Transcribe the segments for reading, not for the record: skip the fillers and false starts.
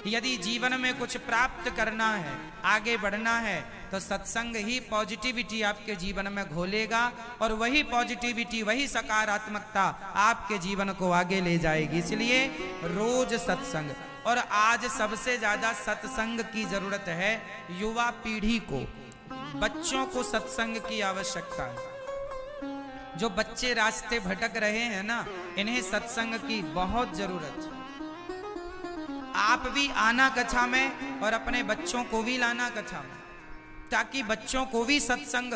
यदि जीवन में कुछ प्राप्त करना है, आगे बढ़ना है, तो सत्संग ही पॉजिटिविटी आपके जीवन में घोलेगा और वही पॉजिटिविटी, वही सकारात्मकता आपके जीवन को आगे ले जाएगी। इसलिए रोज सत्संग, और आज सबसे ज्यादा सत्संग की जरूरत है युवा पीढ़ी को, बच्चों को सत्संग की आवश्यकता है। जो बच्चे रास्ते भटक रहे हैं ना, इन्हें सत्संग की बहुत जरूरत है। आप भी आना कथा में और अपने बच्चों को भी लाना कथा में, ताकि बच्चों को भी सत्संग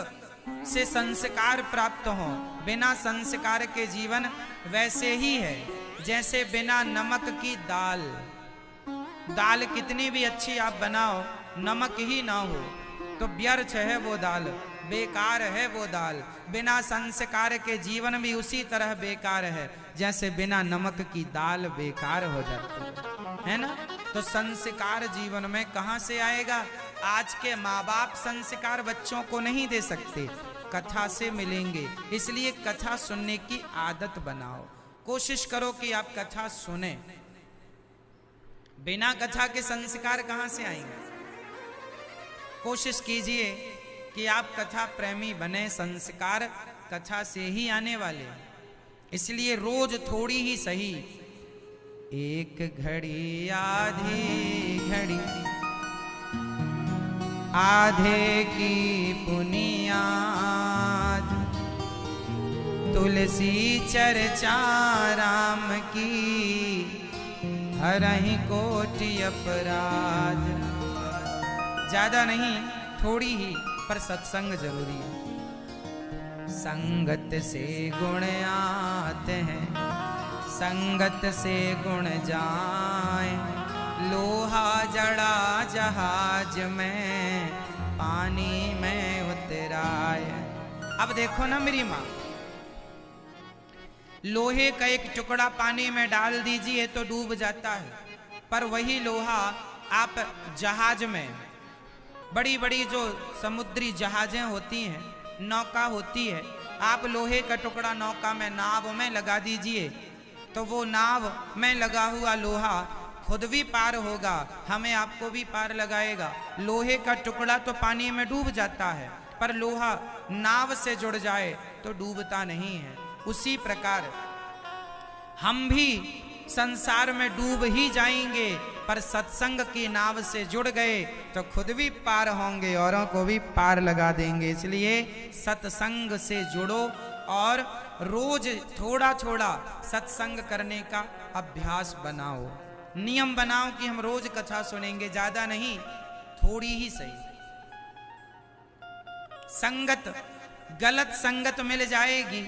से संस्कार प्राप्त हो। बिना संस्कार के जीवन वैसे ही है जैसे बिना नमक की दाल। दाल कितनी भी अच्छी आप बनाओ, नमक ही ना हो तो व्यर्थ है वो दाल, बेकार है वो दाल। बिना संस्कार के जीवन भी उसी तरह बेकार है जैसे बिना नमक की दाल बेकार हो जाती है ना। तो संस्कार जीवन में कहां से आएगा? आज के माँ बाप संस्कार बच्चों को नहीं दे सकते, कथा से मिलेंगे। इसलिए कथा सुनने की आदत बनाओ, कोशिश करो कि आप कथा सुने। बिना कथा के संस्कार कहां से आएंगे? कोशिश कीजिए कि आप कथा प्रेमी बने, संस्कार कथा से ही आने वाले। इसलिए रोज थोड़ी ही सही, एक घड़ी आधी घड़ी आधे की पुनियाद, तुलसी चर्चा राम की, हरहि कोटि अपराध। ज्यादा नहीं, थोड़ी ही, पर सत्संग जरूरी है। संगत से गुण आते हैं, संगत से गुण जाए, लोहा जड़ा जहाज में, पानी में उतराए। अब देखो ना मेरी माँ, लोहे का एक टुकड़ा पानी में डाल दीजिए तो डूब जाता है, पर वही लोहा आप जहाज में, बड़ी बड़ी जो समुद्री जहाजें होती हैं, नौका होती है, आप लोहे का टुकड़ा नौका में, नाव में लगा दीजिए तो वो नाव में लगा हुआ लोहा खुद भी पार होगा, हमें आपको भी पार लगाएगा। लोहे का टुकड़ा तो पानी में डूब जाता है, पर लोहा नाव से जुड़ जाए तो डूबता नहीं है। उसी प्रकार हम भी संसार में डूब ही जाएंगे, पर सत्संग की नाव से जुड़ गए तो खुद भी पार होंगे, औरों को भी पार लगा देंगे। इसलिए सत्संग से जुड़ो और रोज थोड़ा थोड़ा सत्संग करने का अभ्यास बनाओ, नियम बनाओ कि हम रोज कथा सुनेंगे, ज्यादा नहीं, थोड़ी ही सही। संगत, गलत संगत मिल जाएगी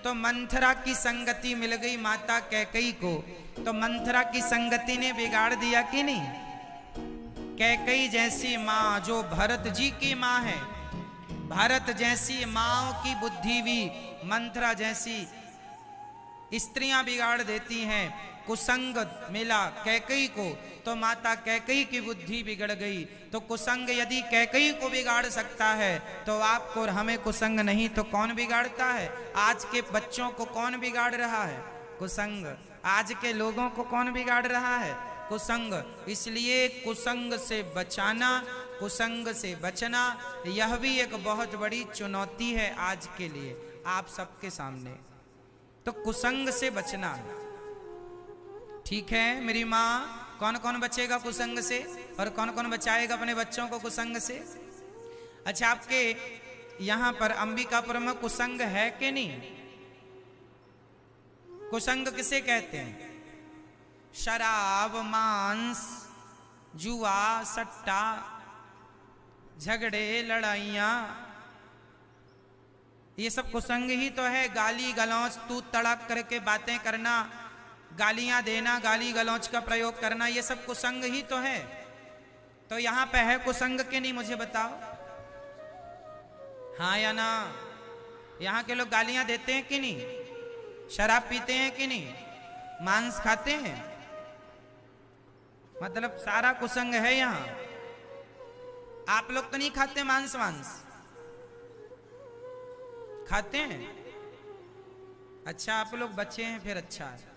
तो मंथरा की संगति मिल गई माता कैकई को, तो मंथरा की संगति ने बिगाड़ दिया कि नहीं? कैकई जैसी माँ जो भरत जी की माँ है, भरत जैसी माँओं की बुद्धि भी मंथरा जैसी स्त्रियां बिगाड़ देती हैं। कुसंग मिला कैकई को तो माता कैकई की बुद्धि बिगड़ गई। तो कुसंग यदि कैकई को बिगाड़ सकता है तो आपको और हमें कुसंग नहीं तो कौन बिगाड़ता है? आज के बच्चों को कौन बिगाड़ रहा है? कुसंग। आज के लोगों को कौन बिगाड़ रहा है? कुसंग। इसलिए कुसंग से बचाना, कुसंग से बचना, यह भी एक बहुत बड़ी चुनौती है आज के लिए आप सबके सामने। तो कुसंग से बचना, ठीक है मेरी माँ? कौन कौन बचेगा कुसंग से और कौन कौन बचाएगा अपने बच्चों को कुसंग से? अच्छा, आपके यहां पर अंबिकापुर में कुसंग है कि नहीं? कुसंग किसे कहते हैं? शराब, मांस, जुआ, सट्टा, झगड़े, लड़ाइयां, ये सब कुसंग ही तो है। गाली गलौच, तू तड़क करके बातें करना, गालियां देना, गाली गलौच का प्रयोग करना, ये सब कुसंग ही तो है। तो यहां पे है कुसंग के नहीं? मुझे बताओ, हाँ या ना? यहां के लोग गालियां देते हैं कि नहीं? शराब पीते हैं कि नहीं? मांस खाते हैं? मतलब सारा कुसंग है यहां। आप लोग तो नहीं खाते मांस? वांस खाते हैं? अच्छा, आप लोग बचे हैं, फिर अच्छा है।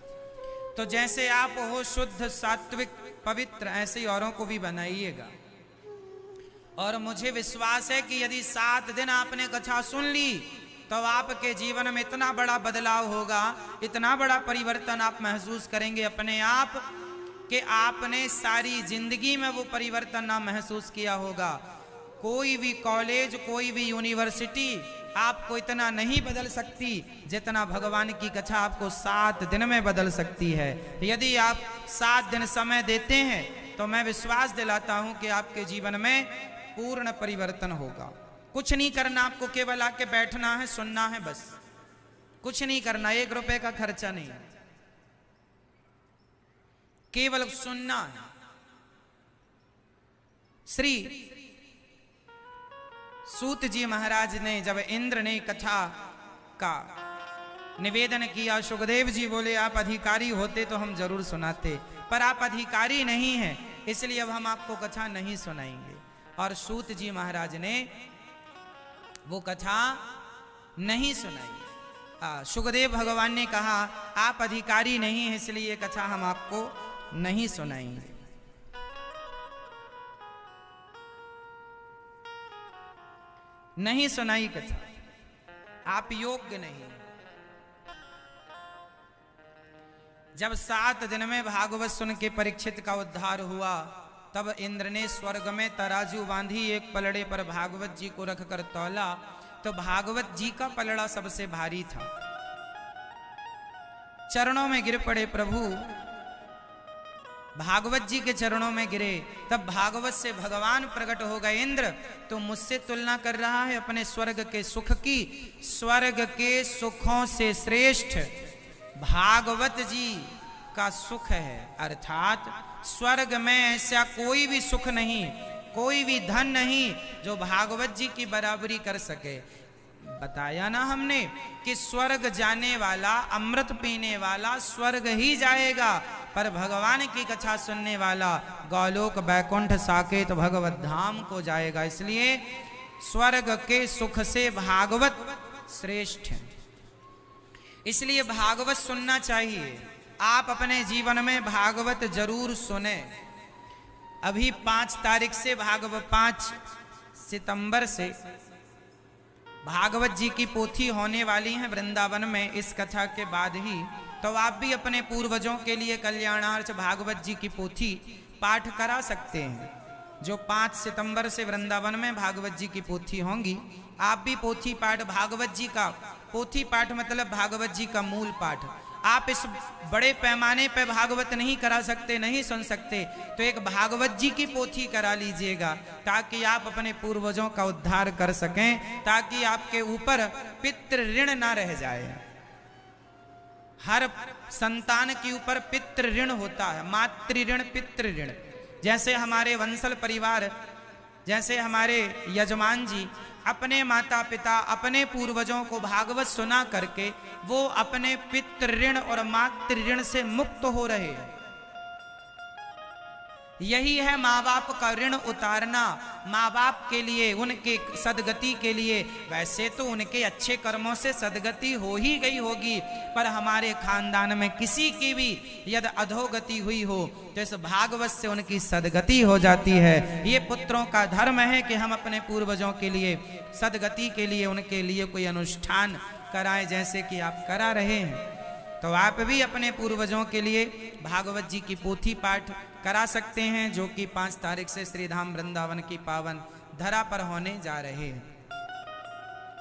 तो जैसे आप हो शुद्ध सात्विक पवित्र, ऐसे ही औरों को भी बनाइएगा। और मुझे विश्वास है कि यदि 7 दिन आपने कथा सुन ली तो आपके जीवन में इतना बड़ा बदलाव होगा, इतना बड़ा परिवर्तन आप महसूस करेंगे अपने आप कि आपने सारी जिंदगी में वो परिवर्तन ना महसूस किया होगा। कोई भी कॉलेज, कोई भी यूनिवर्सिटी आपको इतना नहीं बदल सकती जितना भगवान की कथा आपको 7 दिन में बदल सकती है। यदि आप 7 दिन समय देते हैं तो मैं विश्वास दिलाता हूं कि आपके जीवन में पूर्ण परिवर्तन होगा। कुछ नहीं करना, आपको केवल आके बैठना है, सुनना है, बस कुछ नहीं करना, 1 रुपए का खर्चा नहीं, केवल सुनना है। श्री सूत जी महाराज ने जब इंद्र ने कथा का निवेदन किया, सुखदेव जी बोले आप अधिकारी होते तो हम जरूर सुनाते, पर आप अधिकारी नहीं हैं, इसलिए अब हम आपको कथा नहीं सुनाएंगे। और सूत जी महाराज ने वो कथा नहीं सुनाई। सुखदेव भगवान ने कहा आप अधिकारी नहीं हैं, इसलिए ये कथा हम आपको नहीं सुनाएंगे। नहीं सुनाई कथा, आप योग्य नहीं। जब 7 दिन में भागवत सुन के परीक्षित का उद्धार हुआ, तब इंद्र ने स्वर्ग में तराजू बांधी, एक पलड़े पर भागवत जी को रखकर तौला तो भागवत जी का पलड़ा सबसे भारी था। चरणों में गिर पड़े प्रभु, भागवत जी के चरणों में गिरे। तब भागवत से भगवान प्रकट हो गए, इंद्र तो मुझसे तुलना कर रहा है अपने स्वर्ग के सुख की। स्वर्ग के सुखों से श्रेष्ठ भागवत जी का सुख है, अर्थात स्वर्ग में ऐसा कोई भी सुख नहीं, कोई भी धन नहीं जो भागवत जी की बराबरी कर सके। बताया ना हमने कि स्वर्ग जाने वाला, अमृत पीने वाला स्वर्ग ही जाएगा, पर भगवान की कथा सुनने वाला गौलोक बैकुंठ साकेत भगवत धाम को जाएगा। इसलिए स्वर्ग के सुख से भागवत श्रेष्ठ है, इसलिए भागवत सुनना चाहिए। आप अपने जीवन में भागवत जरूर सुने। अभी 5 तारीख से 5 सितंबर से भागवत जी की पोथी होने वाली है वृंदावन में, इस कथा के बाद ही। तो आप भी अपने पूर्वजों के लिए कल्याणार्थ भागवत जी की पोथी पाठ करा सकते हैं। जो 5 सितंबर से वृंदावन में भागवत जी की पोथी होंगी, आप भी पोथी पाठ, भागवत जी का पोथी पाठ मतलब भागवत जी का मूल पाठ। आप इस बड़े पैमाने पे भागवत नहीं करा सकते, नहीं सुन सकते, तो एक भागवत जी की पोथी करा लीजिएगा, ताकि आप अपने पूर्वजों का उद्धार कर सकें, ताकि आपके ऊपर पितृ ऋण ना रह जाए। हर संतान के ऊपर पितृ ऋण होता है, मातृ ऋण, पितृ ऋण। जैसे हमारे वंशल परिवार, जैसे हमारे यजमान जी अपने माता पिता, अपने पूर्वजों को भागवत सुना करके वो अपने पितृ ऋण और मातृ ऋण से मुक्त हो रहे हैं। यही है माँ बाप का ऋण उतारना, माँ बाप के लिए, उनके सदगति के लिए। वैसे तो उनके अच्छे कर्मों से सदगति हो ही गई होगी, पर हमारे खानदान में किसी की भी यदि अधोगति हुई हो तो इस भागवत से उनकी सदगति हो जाती है। ये पुत्रों का धर्म है कि हम अपने पूर्वजों के लिए, सदगति के लिए, उनके लिए कोई अनुष्ठान कराएं, जैसे कि आप करा रहे हैं। तो आप भी अपने पूर्वजों के लिए भागवत जी की पोथी पाठ करा सकते हैं, जो कि 5 तारीख से श्री धाम वृंदावन की पावन धरा पर होने जा रहे हैं।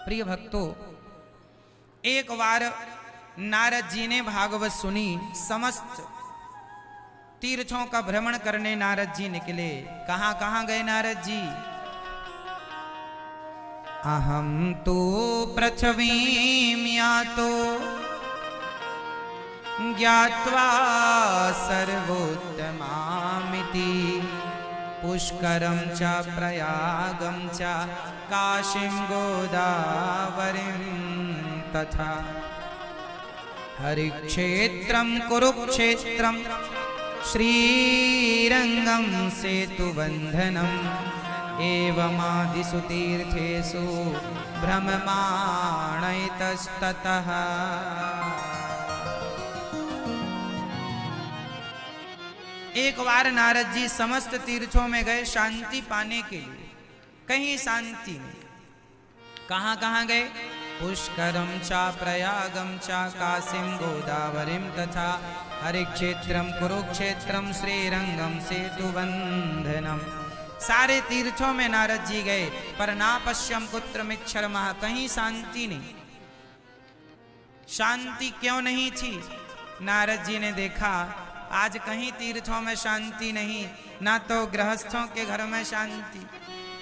प्रिय भक्तों, एक बार नारद जी ने भागवत सुनी। समस्त तीर्थों का भ्रमण करने नारद जी निकले। कहां कहां गए नारद जी? अहम तो पृथ्वीं यातो ज्ञात्वा सर्वोत्तमामिति पुष्करं च प्रयागं च काशीं गोदावरीं तथा हरिक्षेत्रं कुरुक्षेत्रं श्रीरंगं सेतुबन्धनम् एवमादिषु तीर्थेषु भ्रममाण इतस्ततः। एक बार नारद जी समस्त तीर्थों में गए शांति पाने के लिए, कहीं शांति नहीं। कहां कहां गए? पुष्करम चा प्रयागम चा काशीम गोदावरीम तथा हरिक्षेत्रम कुरुक्षेत्रम श्रीरंगम सेतुबंधनम। सारे तीर्थों में नारद जी गए, पर ना पश्यम कुत्र मिच्छर महा, कहीं शांति नहीं। शांति क्यों नहीं थी? नारद जी ने देखा आज कहीं तीर्थों में शांति नहीं, ना तो गृहस्थों के घर में शांति,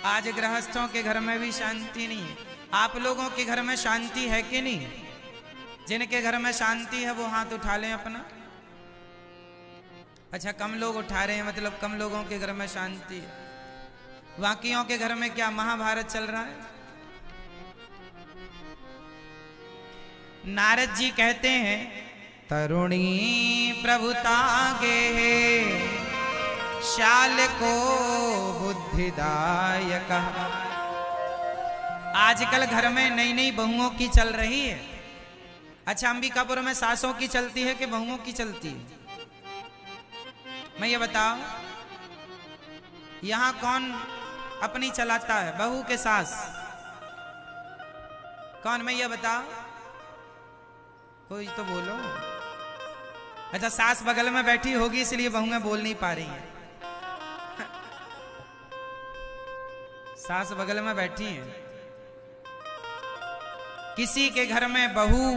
आज गृहस्थों के घर में भी शांति नहीं है। आप लोगों के घर में शांति है कि नहीं? जिनके घर में शांति है वो हाथ उठा लें अपना। अच्छा, कम लोग उठा रहे हैं, मतलब कम लोगों के घर में शांति है। बाकियों के घर में क्या महाभारत चल रहा है? नारद जी कहते हैं तरुणी प्रभुता गे शाल को बुद्धिदायक। आजकल घर में नई नई बहुओं की चल रही है। अच्छा, अंबिकापुर में सासों की चलती है कि बहुओं की चलती है? मैं ये बताओ, यहां कौन अपनी चलाता है, बहू के सास? कौन? मैं ये बताओ, कोई तो बोलो। अच्छा, सास बगल में बैठी होगी इसलिए बहुएं बोल नहीं पा रही हैं। सास बगल में बैठी हैं। किसी के घर में बहू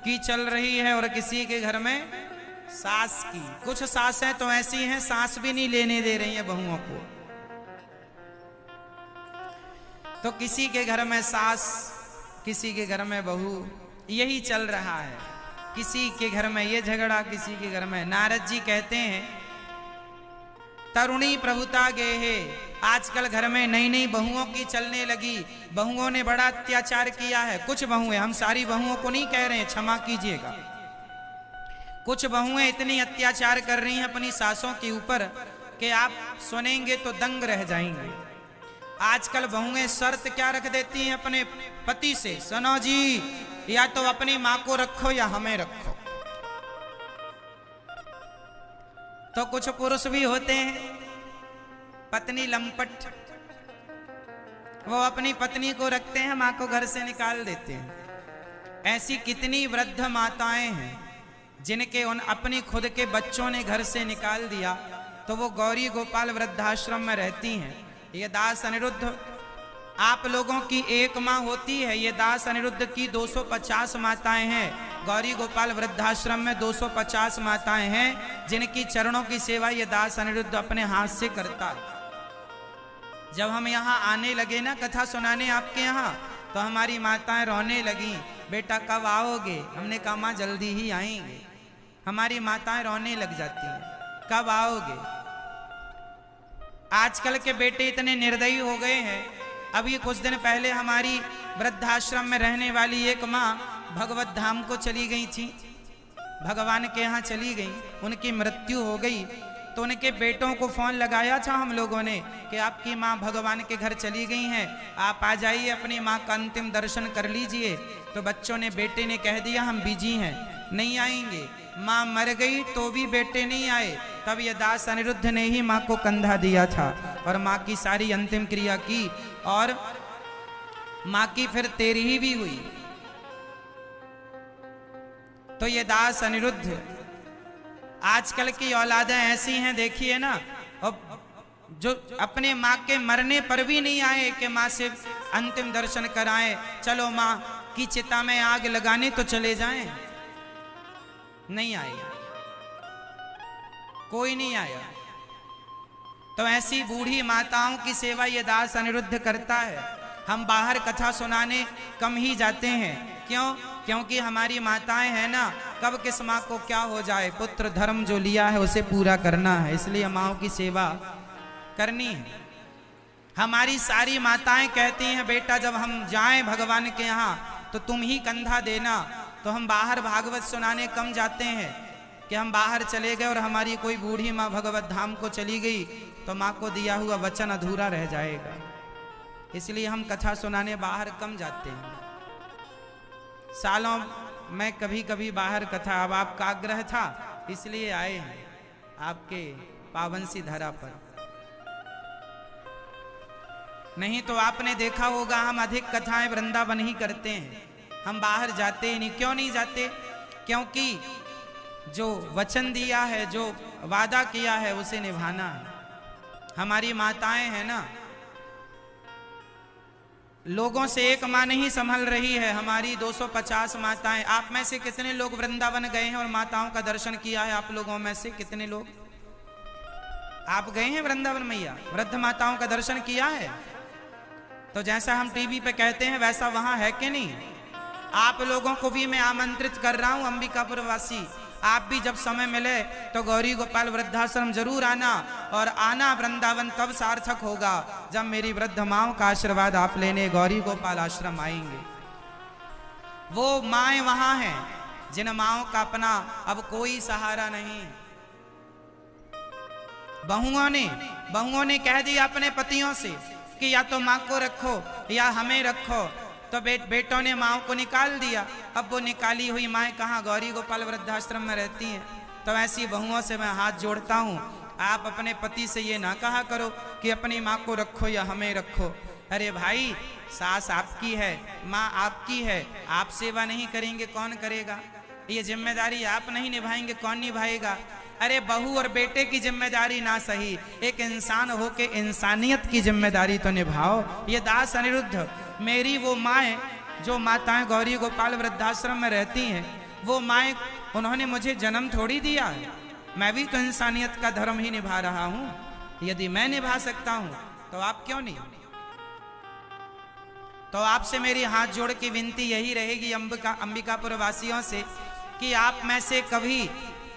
की चल रही है और किसी के घर में सास की। कुछ सासें तो ऐसी हैं सास भी नहीं लेने दे रही हैं बहुओं को। तो किसी के घर में सास, किसी के घर में बहू, यही चल रहा है। किसी के घर में ये झगड़ा, किसी के घर में। नारद जी कहते हैं तरुणी प्रभुता गे है। आजकल घर में नई नई बहुओं की चलने लगी। बहुओं ने बड़ा अत्याचार किया है। कुछ बहुएं, हम सारी बहुओं को नहीं कह रहे हैं, क्षमा कीजिएगा, कुछ बहुएं इतनी अत्याचार कर रही हैं अपनी सासों के ऊपर कि आप सुनेंगे तो दंग रह जाएंगे। आजकल बहुएं शर्त क्या रख देती हैं अपने पति से, सुनो जी, या तो अपनी मां को रखो या हमें रखो। तो कुछ पुरुष भी होते हैं पत्नी लंपट, वो अपनी पत्नी को रखते हैं, मां को घर से निकाल देते हैं। ऐसी कितनी वृद्ध माताएं हैं जिनके उन अपनी खुद के बच्चों ने घर से निकाल दिया, तो वो गौरी गोपाल वृद्धाश्रम में रहती हैं। ये दास अनिरुद्ध आप लोगों की एक माँ होती है, ये दास अनिरुद्ध की 250 माताएं हैं। गौरी गोपाल वृद्धाश्रम में 250 माताएं हैं जिनकी चरणों की सेवा ये दास अनिरुद्ध अपने हाथ से करता है। जब हम यहाँ आने लगे ना कथा सुनाने आपके यहाँ, तो हमारी माताएं रोने लगी, बेटा कब आओगे? हमने कहा माँ जल्दी ही आएंगे। हमारी माताएं रोने लग जाती हैं, कब आओगे? आजकल के बेटे इतने निर्दयी हो गए हैं। अभी कुछ दिन पहले हमारी वृद्धाश्रम में रहने वाली एक माँ भगवत धाम को चली गई थी, भगवान के यहाँ चली गई, उनकी मृत्यु हो गई। तो उनके बेटों को फोन लगाया था हम लोगों ने कि आपकी माँ भगवान के घर चली गई हैं, आप आ जाइए, अपनी माँ का अंतिम दर्शन कर लीजिए। तो बच्चों ने, बेटे ने कह दिया हम बिजी हैं, नहीं आएंगे। माँ मर गई तो भी बेटे नहीं आए। तब ये दास अनिरुद्ध ने ही माँ को कंधा दिया था और माँ की सारी अंतिम क्रिया की, और माँ की फिर तेरही भी हुई। तो ये दास अनिरुद्ध, आजकल की औलादें ऐसी हैं, देखिए ना, और जो अपने माँ के मरने पर भी नहीं आए कि माँ से अंतिम दर्शन कराएं, चलो माँ की चिता में आग लगाने तो चले जाएं, नहीं आए, कोई नहीं आया। तो ऐसी बूढ़ी माताओं की सेवा ये दास अनिरुद्ध करता है। हम बाहर कथा सुनाने कम ही जाते हैं। क्यों? क्योंकि हमारी माताएं हैं ना, कब किस माँ को क्या हो जाए, पुत्र धर्म जो लिया है उसे पूरा करना है, इसलिए माँओं की सेवा करनी है। हमारी सारी माताएं कहती हैं बेटा जब हम जाएं भगवान के यहाँ तो तुम ही कंधा देना। तो हम बाहर भागवत सुनाने कम जाते हैं कि हम बाहर चले गए और हमारी कोई बूढ़ी माँ भगवत धाम को चली गई तो माँ को दिया हुआ वचन अधूरा रह जाएगा, इसलिए हम कथा सुनाने बाहर कम जाते हैं। सालों में कभी कभी बाहर कथा, अब आपका आग्रह था इसलिए आए हैं, आपके पावन सी धरा पर। नहीं तो आपने देखा होगा हम अधिक कथाएं वृंदावन ही करते हैं, हम बाहर जाते ही नहीं। क्यों नहीं जाते? क्योंकि जो वचन दिया है, जो वादा किया है, उसे निभाना है। हमारी माताएं हैं ना, लोगों से एक माँ नहीं संभल रही है, हमारी 250 माताएं। आप में से कितने लोग वृंदावन गए हैं और माताओं का दर्शन किया है? आप लोगों में से कितने लोग आप गए हैं वृंदावन मैया, वृद्ध माताओं का दर्शन किया है? तो जैसा हम टीवी पे कहते हैं वैसा वहां है कि नहीं? आप लोगों को भी मैं आमंत्रित कर रहा हूं, अंबिकापुर वासी, आप भी जब समय मिले तो गौरी गोपाल वृद्धाश्रम जरूर आना। और आना वृंदावन तब सार्थक होगा जब मेरी वृद्ध माओं का आशीर्वाद आप लेने गौरी गोपाल आश्रम आएंगे। वो माएं वहां हैं जिन माओं का अपना अब कोई सहारा नहीं। बहुओं ने कह दिया अपने पतियों से कि या तो माँ को रखो या हमें रखो, तो बेटों ने माँ को निकाल दिया। अब वो निकाली हुई माँ कहाँ? गौरी गोपाल वृद्धाश्रम में रहती हैं। तो ऐसी बहुओं से मैं हाथ जोड़ता हूँ, आप अपने पति से ये ना कहा करो कि अपनी माँ को रखो या हमें रखो। अरे भाई, सास आपकी है, माँ आपकी है, आप सेवा नहीं करेंगे कौन करेगा? ये जिम्मेदारी आप नहीं निभाएंगे कौन निभाएगा? अरे बहू और बेटे की जिम्मेदारी ना सही, एक इंसान हो के इंसानियत की जिम्मेदारी तो निभाओ। ये दास अनिरुद्ध, मेरी वो माएँ जो माताएं गौरी गोपाल वृद्धाश्रम में रहती हैं, वो माएँ उन्होंने मुझे जन्म थोड़ी दिया है, मैं भी तो इंसानियत का धर्म ही निभा रहा हूँ। यदि मैं निभा सकता हूँ तो आप क्यों नहीं? तो आपसे मेरी हाथ जोड़ के विनती यही रहेगी अंबिकापुर वासियों से कि आप में से कभी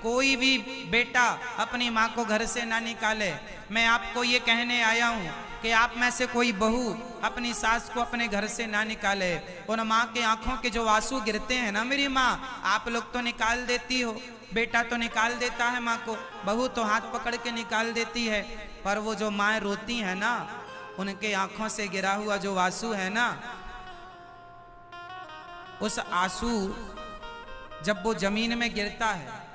कोई भी बेटा अपनी माँ को घर से ना निकाले। मैं आपको ये कहने आया हूँ कि आप में से कोई बहू अपनी सास को अपने घर से ना निकाले। उन माँ के आंखों के जो आंसू गिरते हैं ना, मेरी माँ आप लोग तो निकाल देती हो, बेटा तो निकाल देता है माँ को, बहू तो हाथ पकड़ के निकाल देती है, पर वो जो माँ रोती है ना, उनके आंखों से गिरा हुआ जो आंसू है ना, उस आंसू जब वो जमीन में गिरता है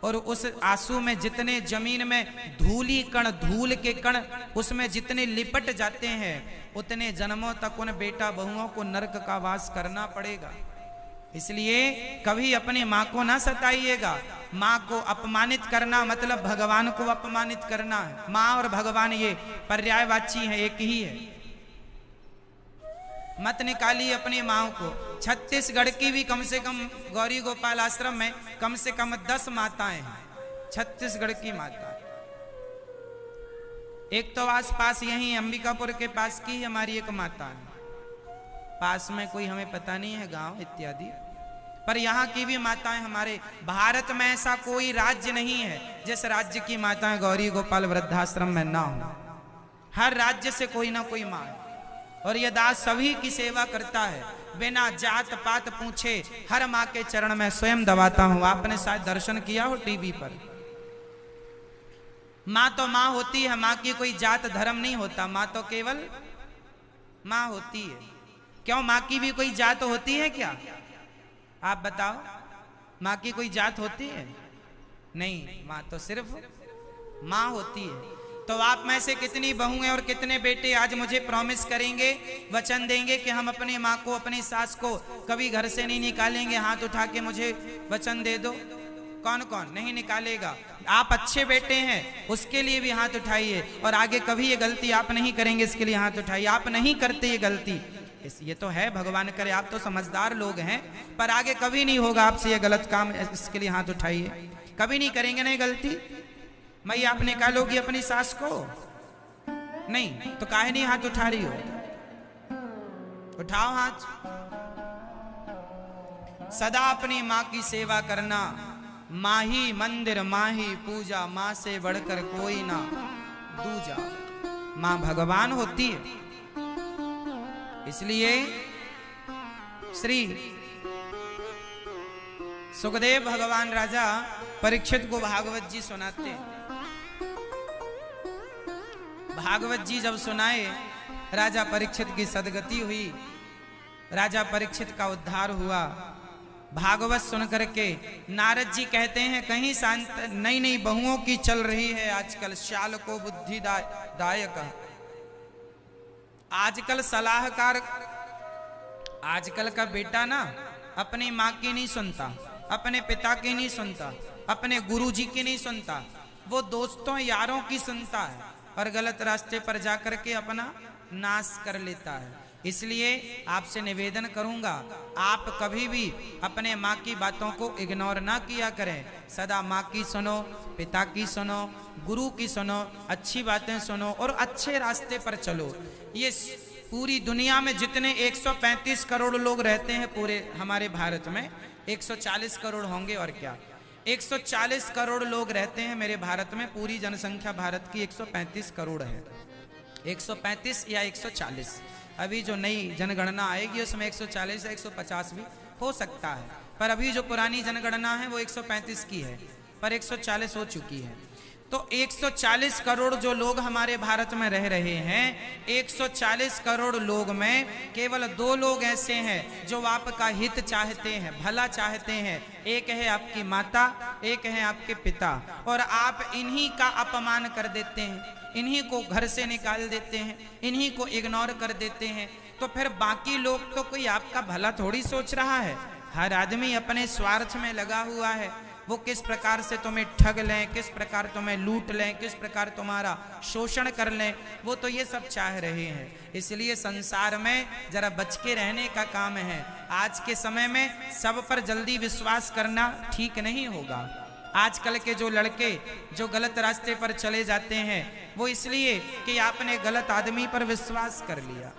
और उस आंसू में जितने जमीन में धूली कण, धूल के कण उसमें जितने लिपट जाते हैं, उतने जन्मों तक उन बेटा बहुओं को नरक का वास करना पड़ेगा। इसलिए कभी अपनी माँ को ना सताइएगा। माँ को अपमानित करना मतलब भगवान को अपमानित करना है। माँ और भगवान ये पर्यायवाची है, एक ही है। मत निकालिए अपनी माँ को। छत्तीसगढ़ की भी कम से कम गौरी गोपाल आश्रम में कम से कम 10 माताएं हैं, छत्तीसगढ़ की माता। एक तो आस पास यहीं अंबिकापुर के पास की हमारी एक माता है, पास में कोई हमें पता नहीं है गांव इत्यादि, पर यहाँ की भी माताएं हमारे भारत में ऐसा कोई राज्य नहीं है जिस राज्य की माताएं गौरी गोपाल वृद्धाश्रम में ना हो। हर राज्य से कोई ना कोई माँ है और यह दास सभी की सेवा करता है बिना जात पात पूछे। हर माँ के चरण में स्वयं दबाता हूं। आपने शायद दर्शन किया हो टीवी पर। माँ तो माँ होती है, माँ की कोई जात धर्म नहीं होता, माँ तो केवल माँ होती है। क्यों, माँ की भी कोई जात होती है क्या? आप बताओ, माँ की कोई जात होती है? नहीं, माँ तो सिर्फ माँ होती है। तो आप में से कितनी बहुएं और कितने बेटे आज मुझे प्रॉमिस करेंगे, वचन देंगे कि हम अपनी माँ को, अपनी सास को कभी घर से नहीं निकालेंगे? हाथ उठा के मुझे वचन दे दो। कौन कौन नहीं निकालेगा? आप अच्छे बेटे हैं उसके लिए भी हाथ उठाइए, और आगे कभी ये गलती आप नहीं करेंगे इसके लिए हाथ उठाइए। आप नहीं करते ये गलती, ये तो है भगवान करे, आप तो समझदार लोग हैं, पर आगे कभी नहीं होगा आपसे ये गलत काम, इसके लिए हाथ उठाइए। कभी नहीं करेंगे ना गलती। मैया आप निकालोगी अपनी सास को? नहीं, तो काहे नहीं हाथ उठा रही हो? उठाओ हाथ। सदा अपनी माँ की सेवा करना। माँ ही मंदिर, माँ ही पूजा, माँ से बढ़कर कोई ना दूजा। माँ भगवान होती है। इसलिए श्री सुखदेव भगवान राजा परीक्षित को भागवत जी सुनाते हैं। भागवत जी जब सुनाए, राजा परीक्षित की सदगति हुई, राजा परीक्षित का उद्धार हुआ। भागवत सुन करके नारद जी कहते हैं कहीं शांत नई नई बहुओं की चल रही है आजकल, श्याल को बुद्धि दायक, आजकल सलाहकार, आजकल का बेटा ना अपनी माँ की नहीं सुनता, अपने पिता की नहीं सुनता, अपने गुरुजी की नहीं सुनता, वो दोस्तों यारों की सुनता है और गलत रास्ते पर जाकर के अपना नाश कर लेता है। इसलिए आपसे निवेदन करूंगा, आप कभी भी अपने माँ की बातों को इग्नोर ना किया करें, सदा माँ की सुनो, पिता की सुनो, गुरु की सुनो, अच्छी बातें सुनो और अच्छे रास्ते पर चलो। ये पूरी दुनिया में जितने 135 करोड़ लोग रहते हैं पूरे हमारे भारत में, 140 करोड़ होंगे और क्या, 140 करोड़ लोग रहते हैं मेरे भारत में, पूरी जनसंख्या भारत की 135 करोड़ है, 135 या 140। अभी जो नई जनगणना आएगी उसमें 140 या 150 भी हो सकता है, पर अभी जो पुरानी जनगणना है वो 135 की है, पर 140 हो चुकी है। तो 140 करोड़ जो लोग हमारे भारत में रह रहे हैं, 140 करोड़ लोग में केवल 2 लोग ऐसे हैं जो आपका हित चाहते हैं, भला चाहते हैं। एक है आपकी माता, एक है आपके पिता, और आप इन्हीं का अपमान कर देते हैं, इन्हीं को घर से निकाल देते हैं, इन्हीं को इग्नोर कर देते हैं। तो फिर बाकी लोग तो कोई आपका भला थोड़ी सोच रहा है, हर आदमी अपने स्वार्थ में लगा हुआ है। वो किस प्रकार से तुम्हें ठग लें, किस प्रकार तुम्हें लूट लें, किस प्रकार तुम्हारा शोषण कर लें, वो तो ये सब चाह रहे हैं। इसलिए संसार में जरा बच के रहने का काम है। आज के समय में सब पर जल्दी विश्वास करना ठीक नहीं होगा। आजकल के जो लड़के जो गलत रास्ते पर चले जाते हैं वो इसलिए कि आपने गलत आदमी पर विश्वास कर लिया।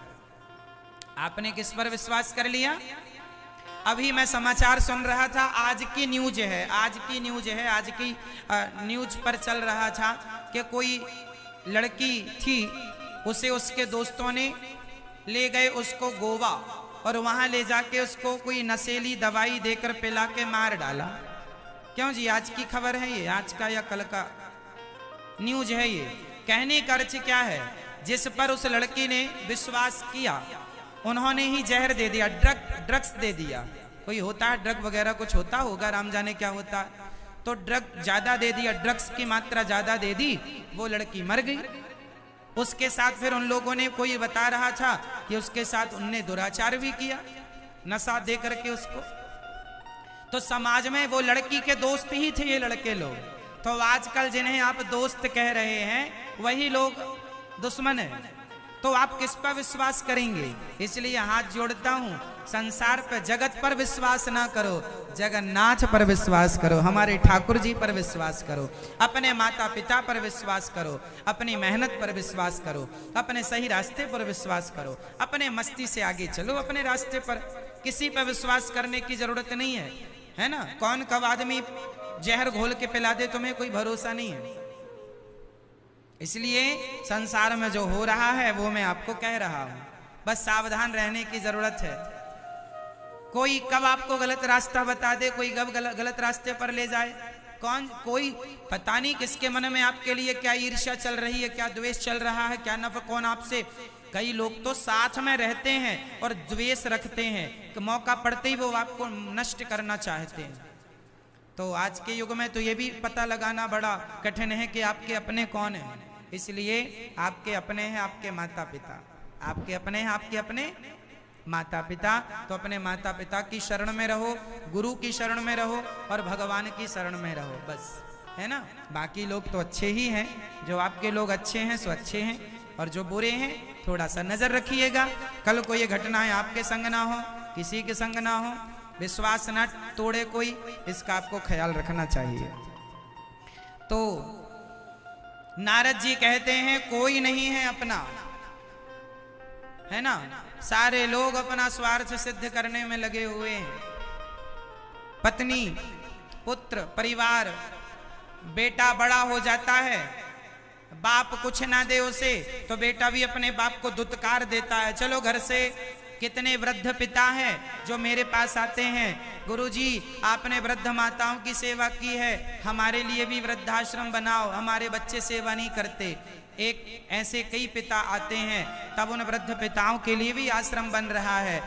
आपने किस पर विश्वास कर लिया? अभी मैं समाचार सुन रहा था, आज की न्यूज है, आज की न्यूज पर चल रहा था कि कोई लड़की थी, उसे उसके दोस्तों ने ले गए उसको गोवा, और वहां ले जाके उसको कोई नशीली दवाई देकर पिला के मार डाला। क्यों जी? आज की खबर है ये, आज का या कल का न्यूज है ये। कहने का अर्थ क्या है? जिस पर उस लड़की ने विश्वास किया उन्होंने ही जहर दे दिया, ड्रग्स दे दिया। कोई होता है ड्रग वगैरह, कुछ होता होगा, राम जाने क्या होता है। तो ड्रग ज्यादा दे दिया, ड्रग्स की मात्रा ज्यादा दे दी, वो लड़की मर गई। उसके साथ फिर उन लोगों ने, कोई बता रहा था कि उसके साथ उनने दुराचार भी किया, नशा दे करके उसको। तो समाज में वो लड़की के दोस्त ही थे ये लड़के लोग। तो आजकल जिन्हें आप दोस्त कह रहे हैं वही लोग दुश्मन है, तो आप किस पर विश्वास करेंगे? इसलिए हाथ जोड़ता हूं, संसार पर, जगत पर विश्वास ना करो, जगन्नाथ पर विश्वास करो, हमारे ठाकुर जी पर विश्वास करो, अपने माता पिता पर विश्वास करो, अपनी मेहनत पर विश्वास करो, अपने सही रास्ते पर विश्वास करो, अपने मस्ती से आगे चलो अपने रास्ते पर। किसी पर विश्वास करने की जरूरत नहीं है ना? कौन कब आदमी जहर घोल के पिला दे तुम्हें कोई भरोसा नहीं है। इसलिए संसार में जो हो रहा है वो मैं आपको कह रहा हूं, बस सावधान रहने की जरूरत है। कोई कब आपको गलत रास्ता बता दे, कोई कब गलत रास्ते पर ले जाए, कोई पता नहीं किसके मन में आपके लिए क्या ईर्ष्या चल रही है, क्या द्वेष चल रहा है, क्या नफरत कौन आपसे। कई लोग तो साथ में रहते हैं और द्वेष रखते हैं कि मौका पड़ते ही वो आपको नष्ट करना चाहते हैं। तो आज के युग में तो ये भी पता लगाना बड़ा कठिन है कि आपके अपने कौन हैं। इसलिए आपके अपने हैं आपके माता पिता, आपके अपने हैं आपके अपने माता पिता। तो अपने माता पिता की शरण में रहो, गुरु की शरण में रहो और भगवान की शरण में रहो, बस, है ना? बाकी लोग तो अच्छे ही हैं, जो आपके लोग अच्छे हैं सो अच्छे हैं, और जो बुरे हैं थोड़ा सा नजर रखिएगा, कल को ये घटनाएं आपके संग ना हो, किसी के संग ना हो, विश्वास न तोड़े कोई, इसका आपको ख्याल रखना चाहिए। तो नारद जी कहते हैं कोई नहीं है अपना, है ना? सारे लोग अपना स्वार्थ सिद्ध करने में लगे हुए हैं। पत्नी, पुत्र, परिवार, बेटा बड़ा हो जाता है, बाप कुछ ना दे उसे तो बेटा भी अपने बाप को दुत्कार देता है, चलो घर से। कितने वृद्ध पिता हैं जो मेरे पास आते हैं, गुरुजी आपने वृद्ध माताओं की सेवा की है, हमारे लिए भी वृद्धाश्रम बनाओ, हमारे बच्चे सेवा नहीं करते। एक ऐसे कई पिता आते हैं, तब उन वृद्ध पिताओं के लिए भी आश्रम बन रहा है,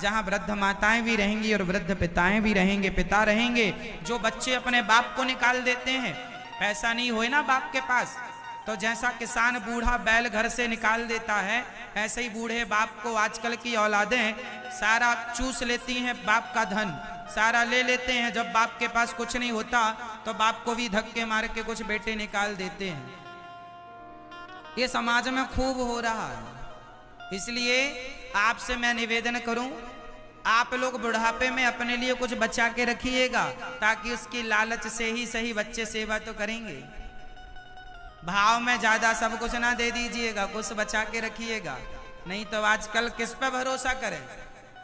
जहां वृद्ध माताएं भी रहेंगी और वृद्ध पिताएं भी रहेंगे, पिता रहेंगे। जो बच्चे अपने बाप को निकाल देते हैं, पैसा नहीं होए ना बाप के पास, तो जैसा किसान बूढ़ा बैल घर से निकाल देता है, ऐसे ही बूढ़े बाप को आजकल की औलादें सारा चूस लेती हैं, बाप का धन सारा ले लेते हैं। जब बाप के पास कुछ नहीं होता तो बाप को भी धक्के मार के कुछ बेटे निकाल देते हैं। ये समाज में खूब हो रहा है। इसलिए आपसे मैं निवेदन करूं, आप लोग बुढ़ापे में अपने लिए कुछ बचा के रखिएगा, ताकि उसकी लालच से ही सही बच्चे सेवा तो करेंगे। भाव में ज्यादा सब कुछ ना दे दीजिएगा, कुछ बचा के रखिएगा, नहीं तो आजकल किस पे भरोसा करें।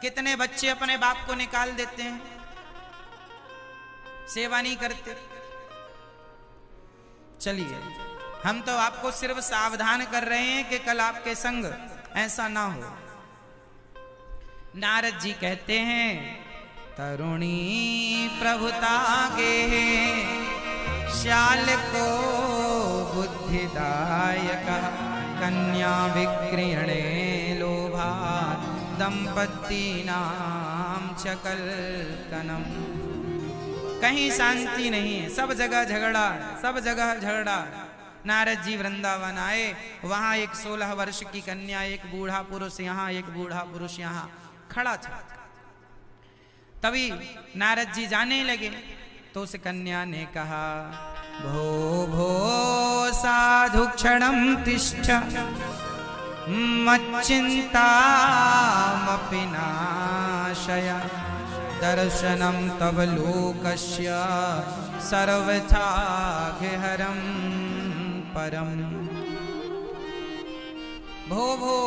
कितने बच्चे अपने बाप को निकाल देते हैं, सेवा नहीं करते। चलिए, हम तो आपको सिर्फ सावधान कर रहे हैं कि कल आपके संग ऐसा ना हो। नारद जी कहते हैं, तरुणी प्रभुता गे श्याल को बुद्धिदायक कन्या विक्रियणे लोभा दंपति नाम चकल कनम। कहीं शांति नहीं है, सब जगह झगड़ा, सब जगह झगड़ा। नारद जी वृंदावन आए, वहां एक 16 वर्ष की कन्या, एक बूढ़ा पुरुष यहाँ, एक बूढ़ा पुरुष यहाँ खड़ा था। तभी नारद जी जाने लगे तो उस कन्या ने कहा, भो भो साधु क्षणं तिष्ठ मच्चिन्तामपि नाशय दर्शनं तव लोकस्य सर्वथा गेहरं परम। भो भो,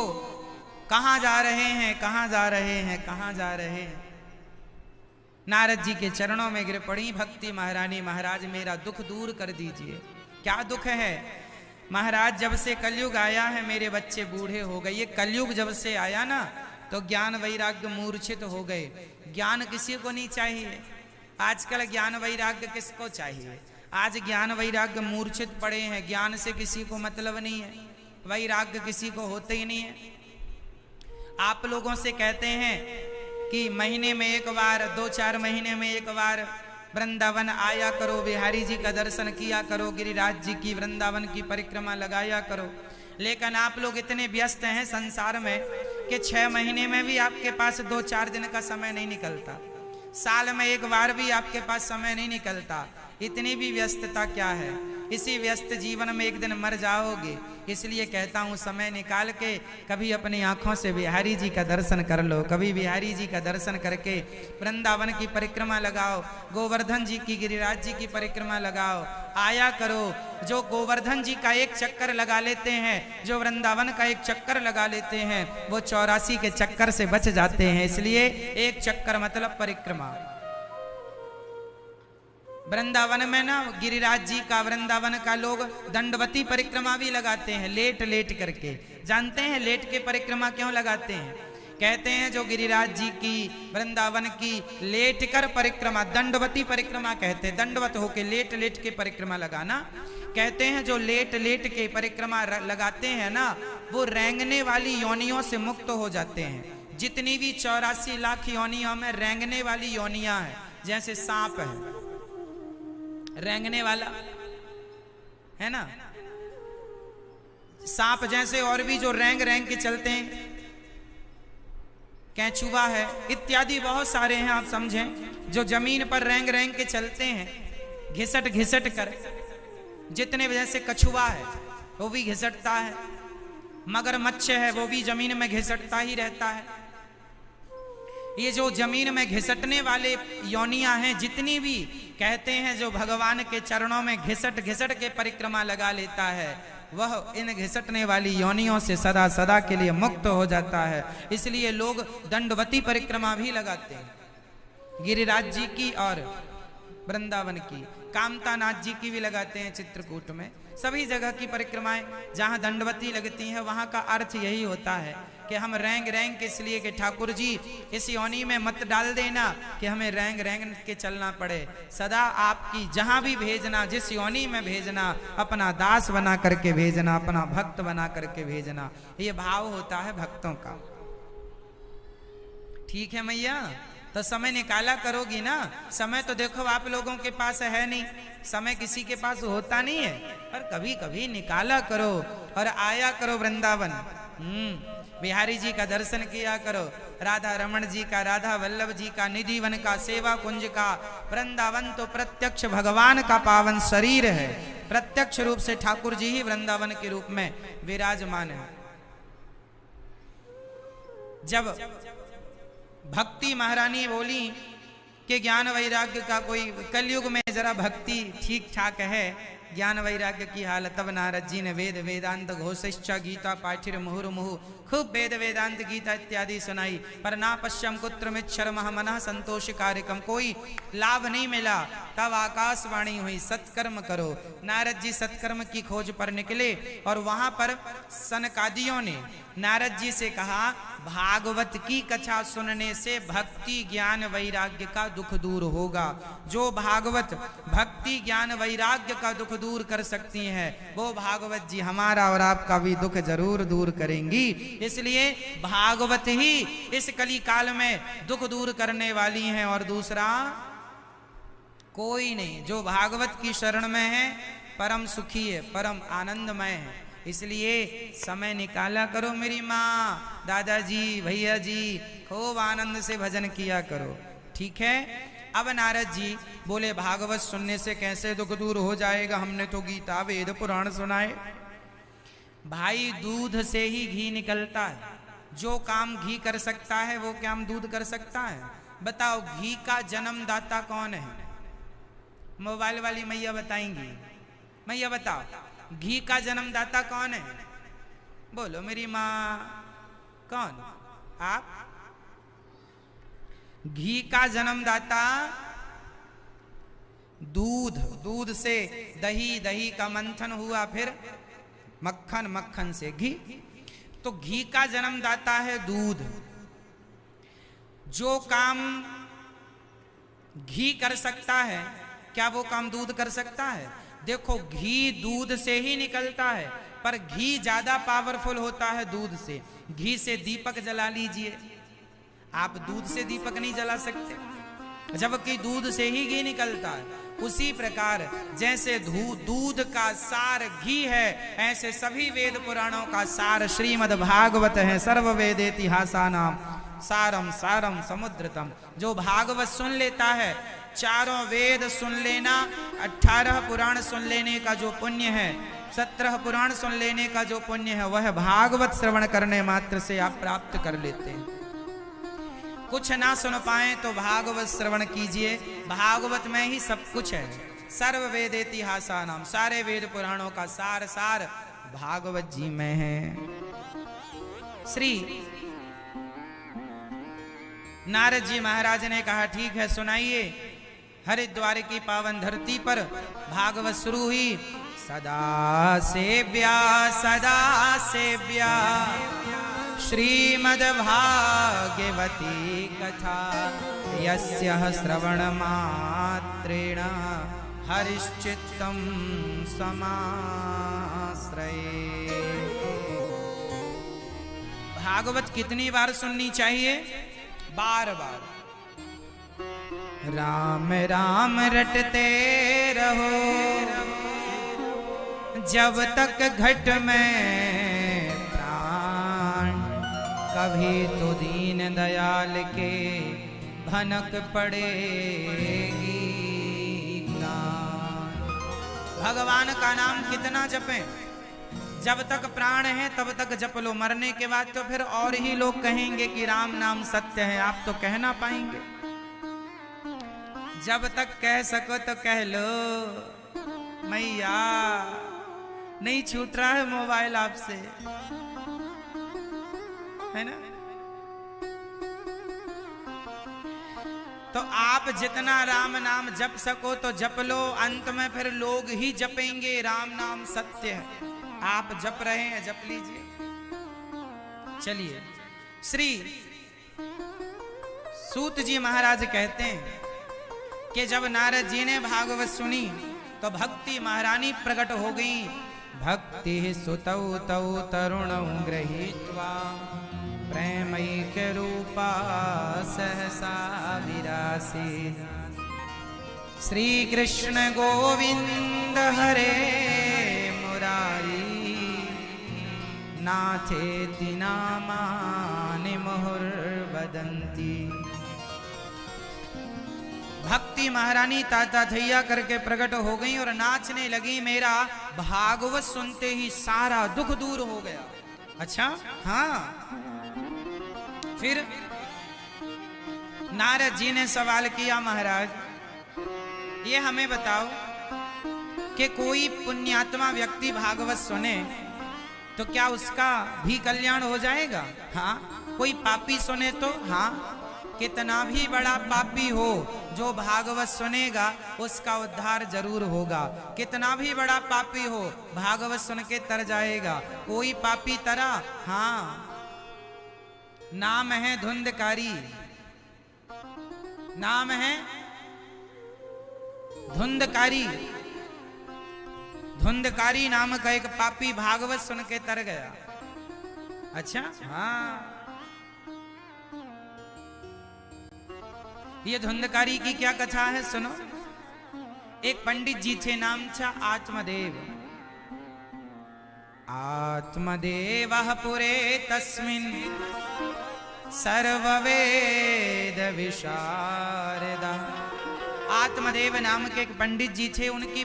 कहाँ जा रहे हैं, कहाँ जा रहे हैं, कहाँ जा रहे हैं? नारद जी के चरणों में गिर पड़ी भक्ति महारानी, महाराज मेरा दुख दूर कर दीजिए। क्या दुख है महाराज? जब से कलयुग आया है मेरे बच्चे बूढ़े हो गए। ये कलयुग जब से आया ना तो ज्ञान वैराग्य मूर्छित हो गए। ज्ञान किसी को नहीं चाहिए आजकल, ज्ञान वैराग्य किसको चाहिए? आज ज्ञान वैराग्य मूर्छित पड़े हैं, ज्ञान से किसी को मतलब नहीं है, वैराग्य किसी को होते ही नहीं है। आप लोगों से कहते हैं कि महीने में एक बार, 2-4 महीने में एक बार वृंदावन आया करो, बिहारी जी का दर्शन किया करो, गिरिराज जी की वृंदावन की परिक्रमा लगाया करो। लेकिन आप लोग इतने व्यस्त हैं संसार में कि 6 महीने में भी आपके पास 2-4 दिन का समय नहीं निकलता, साल में एक बार भी आपके पास समय नहीं निकलता। इतनी भी व्यस्तता क्या है? इसी व्यस्त जीवन में एक दिन मर जाओगे। इसलिए कहता हूँ समय निकाल के कभी अपनी आंखों से बिहारी जी का दर्शन कर लो, कभी बिहारी जी का दर्शन करके वृंदावन की परिक्रमा लगाओ, गोवर्धन जी की, गिरिराज जी की परिक्रमा लगाओ, आया करो। जो गोवर्धन जी का एक चक्कर लगा लेते हैं, जो वृंदावन का एक चक्कर लगा लेते हैं, वो 84 के चक्कर से बच जाते हैं। इसलिए एक चक्कर मतलब परिक्रमा। वृंदावन में ना गिरिराज जी का, वृंदावन का लोग दंडवती परिक्रमा भी लगाते हैं, लेट लेट करके। जानते हैं लेट के परिक्रमा क्यों लगाते हैं? कहते हैं जो गिरिराज जी की, वृंदावन की लेट कर परिक्रमा, दंडवती परिक्रमा कहते हैं। दंडवत होके लेट लेट के परिक्रमा लगाना। कहते हैं जो लेट लेट के परिक्रमा लगाते हैं ना, वो रेंगने वाली योनियों से मुक्त हो जाते हैं। जितनी भी 84 लाख योनियों में रेंगने वाली योनियां हैं, जैसे सांप है रेंगने वाला है ना, सांप जैसे, और भी जो रेंग रेंग के चलते हैं, कैचुआ है, इत्यादि बहुत सारे हैं। आप समझें, जो जमीन पर रेंग रेंग के चलते हैं, घिसट घिसट कर। जितने जैसे कछुआ है वो भी घिसटता है, मगरमच्छ है वो भी जमीन में घिसटता ही रहता है। ये जो जमीन में घिसटने वाले योनियां हैं जितनी भी, कहते हैं जो भगवान के चरणों में घिसट घिसट के परिक्रमा लगा लेता है, वह इन घिसटने वाली योनियों से सदा सदा के लिए मुक्त हो जाता है। इसलिए लोग दंडवती परिक्रमा भी लगाते हैं, गिरिराज जी की और वृंदावन की, कामता नाथ जी की भी लगाते हैं चित्रकूट में। सभी जगह की परिक्रमाएं जहां दंडवती लगती हैं वहां का अर्थ यही होता है कि हम रैंग रैंग के इसलिए कि ठाकुर जी इस योनि में मत डाल देना कि हमें रैंग रैंग के चलना पड़े। सदा आपकी जहां भी भेजना, जिस योनि में भेजना, अपना दास बना करके भेजना, अपना भक्त बना करके भेजना। ये भाव होता है भक्तों का। ठीक है मैया, तो समय निकाला करोगी ना? समय तो देखो आप लोगों के पास है नहीं, समय किसी के पास होता नहीं है, पर कभी कभी निकाला करो और आया करो वृंदावन। बिहारी जी का दर्शन किया करो, राधा रमण जी का, राधा वल्लभ जी का, निधि वन का, सेवा कुंज का। वृंदावन तो प्रत्यक्ष भगवान का पावन शरीर है, प्रत्यक्ष रूप से ठाकुर जी ही वृंदावन के रूप में विराजमान है। जब भक्ति महारानी बोली कि ज्ञान वैराग्य का कोई, कलयुग में जरा भक्ति ठीक ठाक है, ज्ञान वैराग्य की हालत, तब नारद जी ने वेद वेदांत घोषिष्ठा गीता पाठिर मुहुर मुहु, खूब वेद वेदांत गीता इत्यादि सुनाई। पर ना पश्यम कुत्र मिच्छर्म मनः संतोष कार्यक्रम, कोई लाभ नहीं मिला। तब आकाशवाणी हुई सत्कर्म करो। नारद जी सत्कर्म की खोज पर निकले और वहां पर सनकादियों ने नारद जी से कहा, भागवत की कथा सुनने से भक्ति ज्ञान वैराग्य का दुख दूर होगा। जो भागवत भक्ति ज्ञान वैराग्य का दुख दूर कर सकती हैं, वो भागवत जी हमारा और आपका भी दुख जरूर दूर करेंगी। इसलिए भागवत ही इस कली काल में दुख दूर करने वाली हैं, और दूसरा कोई नहीं। जो भागवत की शरण में है परम सुखी है, परम आनंदमय है। इसलिए समय निकाला करो मेरी माँ, दादाजी, भैया जी, खूब आनंद से भजन किया करो। ठीक है। अब नारद जी बोले, भागवत सुनने से कैसे दुख दूर हो जाएगा? हमने तो गीता वेद पुराण सुनाए। भाई दूध से ही घी निकलता है। जो काम घी कर सकता है वो काम दूध कर सकता है? बताओ, घी का जन्मदाता कौन है? मोबाइल वाली मैया बताएंगी। मैया बताओ, घी का जन्मदाता कौन है? बोलो मेरी माँ, कौन? आप? घी का जन्मदाता दूध, दूध से दही, दही का मंथन हुआ, फिर मक्खन, मक्खन से घी। तो घी का जन्मदाता है दूध। जो काम घी कर सकता है, क्या वो काम दूध कर सकता है? देखो, घी दूध से ही निकलता है, पर घी ज्यादा पावरफुल होता है दूध से। घी से दीपक जला लीजिए, आप दूध से दीपक नहीं जला सकते, जबकि दूध से ही घी निकलता है। उसी प्रकार जैसे दूध का सार घी है, ऐसे सभी वेद पुराणों का सार श्रीमद् भागवत है। सर्व वेद इतिहासानाम सारम सारम समुद्रतम। जो भागवत सुन लेता है, चारों वेद सुन लेना, 18 पुराण सुन लेने का जो पुण्य है, 17 पुराण सुन लेने का जो पुण्य है, वह भागवत श्रवण करने मात्र से आप प्राप्त कर लेते हैं। कुछ ना सुन पाए तो भागवत श्रवण कीजिए, भागवत में ही सब कुछ है। सर्व वेद इतिहासानाम, सारे वेद पुराणों का सार सार भागवत जी में है। श्री नारद जी महाराज ने कहा, ठीक है सुनाइए। हरिद्वार की पावन धरती पर भागवत शुरू हुई। सदा सेव्या श्रीमद् भागवती कथा, यस्य श्रवण मात्रेण हरिश्चित्तं समाश्रये। भागवत कितनी बार सुननी चाहिए? बार बार। राम राम रटते रहो जब तक घट में प्राण, कभी तो दीन दयाल के भनक पड़ेगी ज्ञान। भगवान का नाम कितना जपें? जब तक प्राण है तब तक जप लो। मरने के बाद तो फिर और ही लोग कहेंगे कि राम नाम सत्य है, आप तो कह ना पाएंगे। जब तक कह सको तो कह लो। मैया, नहीं छूट रहा है मोबाइल आपसे, है ना? तो आप जितना राम नाम जप सको तो जप लो, अंत में फिर लोग ही जपेंगे। राम नाम सत्य है, आप जप रहे हैं, जप लीजिए। चलिए, श्री सूत जी महाराज कहते हैं कि जब नारद जी ने भागवत सुनी तो भक्ति महारानी प्रकट हो गई। भक्ति सुतौ तौ तरुणौ गृहीत्वा प्रेमैक रूपा सहसा विरासी। श्री कृष्ण गोविंद हरे मुरारी नाथेति नामानि मुहुर्वदन्ति। भक्ति महारानी ताता थैया करके प्रकट हो गई और नाचने लगी। मेरा भागवत सुनते ही सारा दुख दूर हो गया। अच्छा, हाँ। फिर नारद जी ने सवाल किया, महाराज ये हमें बताओ कि कोई पुण्यात्मा व्यक्ति भागवत सुने तो क्या उसका भी कल्याण हो जाएगा? हाँ। कोई पापी सुने तो? हाँ। कितना भी बड़ा पापी हो, जो भागवत सुनेगा उसका उद्धार जरूर होगा। कितना भी बड़ा पापी हो, भागवत सुन के तर जाएगा। कोई पापी तरा? हाँ। नाम है धुंधकारी, नाम है धुंधकारी। धुंधकारी नाम का एक पापी भागवत सुन के तर गया। अच्छा, हाँ। ये धुंधकारी की क्या कथा है, सुनो। एक पंडित जी थे, नाम था आत्मदेव। आत्मदेवः पुरे तस्मिन् सर्ववेद विशारदः। आत्मदेव नाम के एक पंडित जी थे, उनकी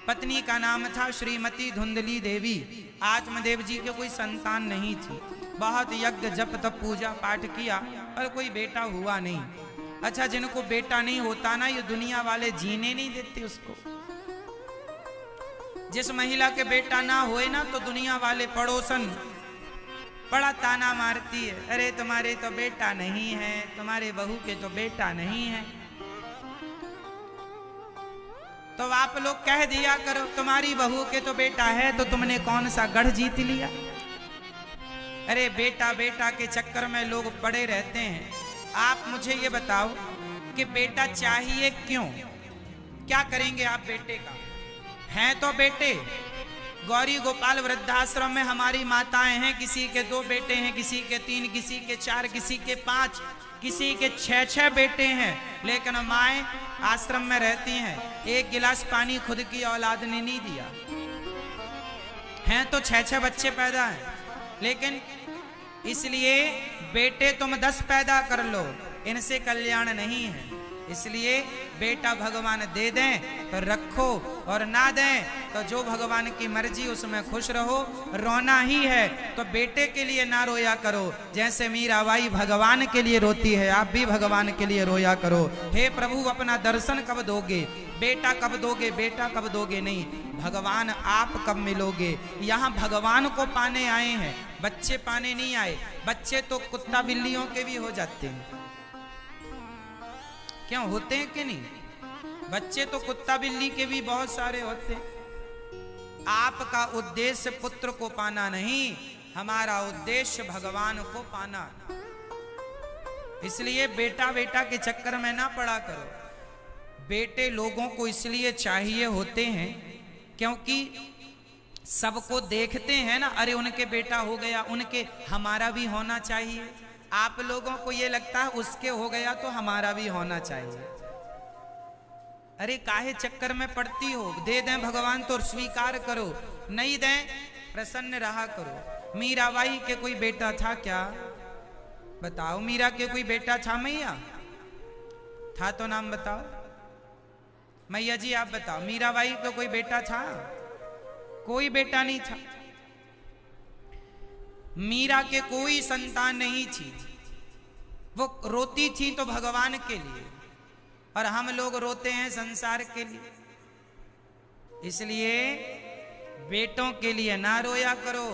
पत्नी का नाम था श्रीमती धुंधली देवी। आत्मदेव जी के कोई संतान नहीं थी। बहुत यज्ञ जप तप पूजा पाठ किया पर कोई बेटा हुआ नहीं। अच्छा, जिनको बेटा नहीं होता ना, ये दुनिया वाले जीने नहीं देते उसको। जिस महिला के बेटा ना होए ना तो दुनिया वाले पड़ोसन बड़ा ताना मारती है, अरे तुम्हारे तो बेटा नहीं है, तुम्हारे बहू के तो बेटा नहीं है। तो आप लोग कह दिया करो तुम्हारी बहू के तो बेटा है, तो तुमने कौन सा गढ़ जीत लिया। अरे बेटा बेटा के चक्कर में लोग पड़े रहते हैं। आप मुझे ये बताओ कि बेटा चाहिए क्यों? क्या करेंगे आप बेटे का? हैं तो बेटे। गौरी गोपाल वृद्धाश्रम में हमारी माताएं हैं, किसी के 2 बेटे हैं, किसी के 3, किसी के 4, किसी के 5, किसी के 6 बेटे हैं। लेकिन माएं आश्रम में रहती हैं, एक गिलास पानी खुद की औलाद ने नहीं दिया। हैं तो 6 बच्चे पैदा हैं, लेकिन इसलिए बेटे तुम 10 पैदा कर लो, इनसे कल्याण नहीं है। इसलिए बेटा भगवान दे दें तो रखो, और ना दें तो जो भगवान की मर्जी उसमें खुश रहो। रोना ही है तो बेटे के लिए ना रोया करो। जैसे मीराबाई भगवान के लिए रोती है, आप भी भगवान के लिए रोया करो। हे प्रभु, अपना दर्शन कब दोगे? बेटा कब दोगे? बेटा कब दोगे? नहीं, भगवान आप कब मिलोगे? यहाँ भगवान को पाने आए हैं, बच्चे पाने नहीं आए। बच्चे तो कुत्ता बिल्लियों के भी हो जाते हैं। क्यों होते हैं कि नहीं? बच्चे तो कुत्ता बिल्ली के भी बहुत सारे होते हैं। आपका उद्देश्य पुत्र को पाना नहीं, हमारा उद्देश्य भगवान को पाना। इसलिए बेटा बेटा के चक्कर में ना पड़ा करो। बेटे लोगों को इसलिए चाहिए होते हैं क्योंकि सबको देखते हैं ना, अरे उनके बेटा हो गया, उनके हमारा भी होना चाहिए। आप लोगों को ये लगता है उसके हो गया तो हमारा भी होना चाहिए। अरे काहे चक्कर में पड़ती हो? दे दें भगवान तो स्वीकार करो, नहीं दें प्रसन्न रहा करो। मीराबाई के कोई बेटा था क्या? बताओ, मीरा के कोई बेटा था मैया? था तो नाम बताओ। मैया जी आप बताओ, मीराबाई को कोई बेटा था? कोई बेटा नहीं था। मीरा के कोई संतान नहीं थी। वो रोती थी तो भगवान के लिए, और हम लोग रोते हैं संसार के लिए। इसलिए बेटों के लिए ना रोया करो,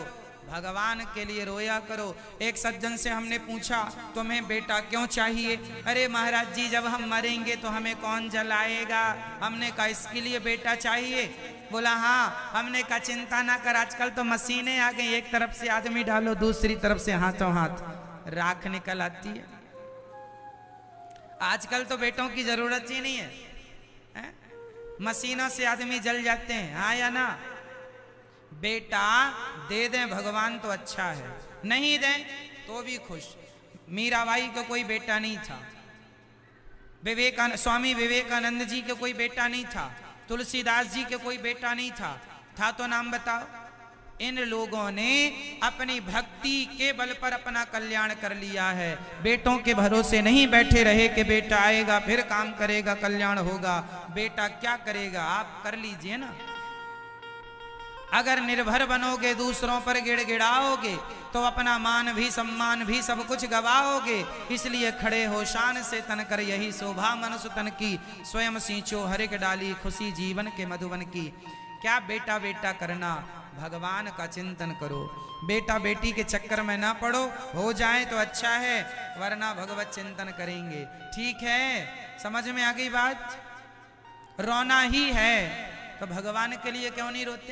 भगवान के लिए रोया करो। एक सज्जन से हमने पूछा तुम्हें बेटा क्यों चाहिए? अरे महाराज जी जब हम मरेंगे तो हमें कौन जलाएगा। हमने कहा इसके लिए बेटा चाहिए? बोला हाँ। हमने कहा चिंता ना कर, आजकल तो मशीनें आ गई, एक तरफ से आदमी डालो दूसरी तरफ से हाथों हाथ राख निकल आती है। आजकल तो बेटों की जरूरत ही नहीं है, मशीनों से आदमी जल जाते हैं। हाँ या ना? बेटा दे दें भगवान तो अच्छा है, नहीं दें तो भी खुश। मीराबाई को कोई बेटा नहीं था, स्वामी विवेकानंद जी के कोई बेटा नहीं था, तुलसीदास जी के कोई बेटा नहीं था। था तो नाम बताओ। इन लोगों ने अपनी भक्ति के बल पर अपना कल्याण कर लिया है। बेटों के भरोसे नहीं बैठे रहे कि बेटा आएगा फिर काम करेगा कल्याण होगा। बेटा क्या करेगा आप कर लीजिए ना। अगर निर्भर बनोगे, दूसरों पर गिड़गिड़ाओगे तो अपना मान भी सम्मान भी सब कुछ गवाओगे। इसलिए खड़े हो शान से तन कर यही शोभा मनुष्य तन की, स्वयं सींचो हरिक डाली खुशी जीवन के मधुबन की। क्या बेटा बेटा करना, भगवान का चिंतन करो। बेटा बेटी के चक्कर में ना पड़ो, हो जाए तो अच्छा है वरना भगवत चिंतन करेंगे। ठीक है, समझ में आ गई बात? रोना ही है तो भगवान के लिए क्यों नहीं रोते?